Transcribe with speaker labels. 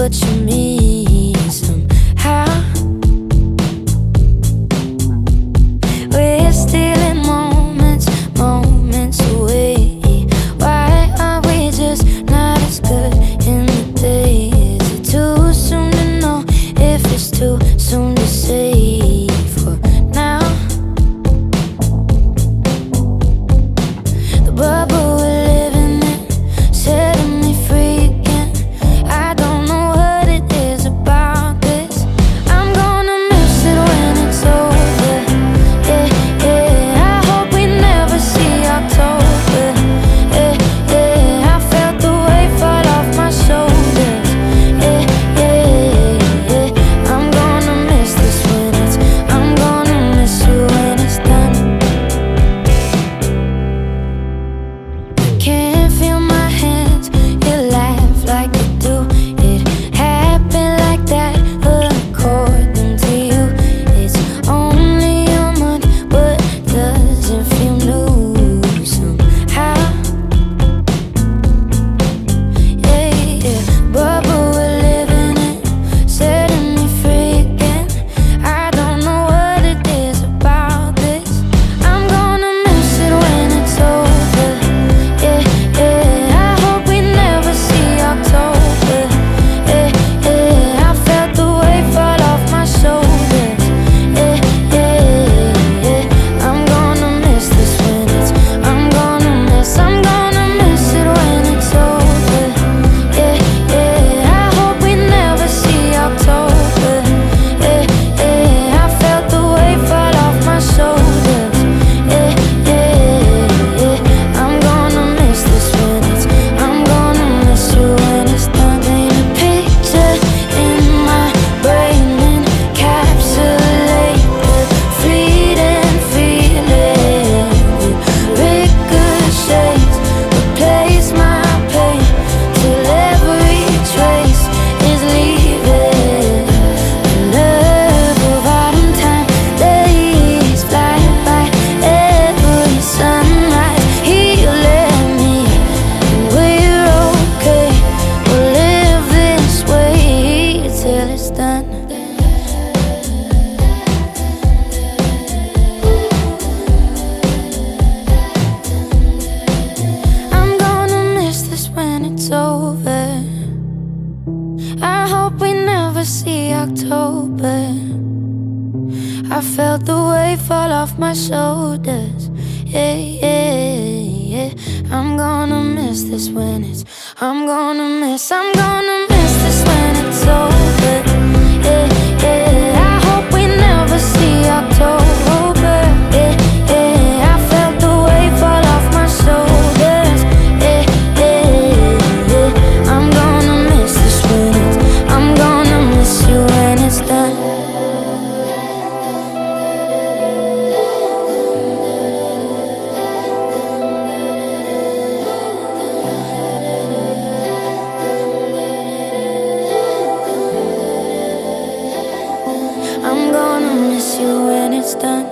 Speaker 1: what you mean somehow. We're still in moments away. Why are we just not as good in the day? Is it too soon to know if it's too soon to say for now? The bubble we're living in, setting me free again. I don't know what it is about this. I'm gonna miss it when it's over. Yeah, yeah, I hope we never see October. Yeah, yeah, I felt the weight fall off my shoulders. Yeah, yeah, yeah, I'm gonna miss this when it's, I'm gonna miss you when it's done. I can't feel my hands, you laugh like you do. It happened like that, according to you. It's only a month, but doesn't feel new somehow. Yeah, yeah, bubble we're living in, setting me free again. I don't know what it is about this. I'm gonna miss it when it's over. Yeah, yeah, I hope we never see October. Yeah, yeah, I felt the weight fall off my shoulders. Yeah, yeah, yeah, I'm gonna miss this when it's, I'm gonna miss it when it's over. Yeah, yeah, I hope we never see October. Yeah, yeah, I felt the weight fall off my shoulders. Yeah, yeah, yeah, I'm gonna miss this when it's, I'm gonna miss you when it's done. Paint a picture in my brain, encapsulate the fleeting feeling. Ricochets replace my pain till every trace is leaving. The love of autumn time, days fly by, every sunrise healing me. We're okay, we'll live this way till it's done. I'm gonna miss this when it's over. I hope we never see October. I felt the weight fall off my shoulders. Yeah, yeah, yeah, I'm gonna miss this when it's, I'm gonna miss this when it's over. Yeah, yeah, I hope we never see October. Yeah, yeah, I felt the weight fall off my shoulders. Yeah, yeah, yeah, I'm gonna miss this when it's, I'm gonna miss you when it's done. I'm gonna miss you when it's done.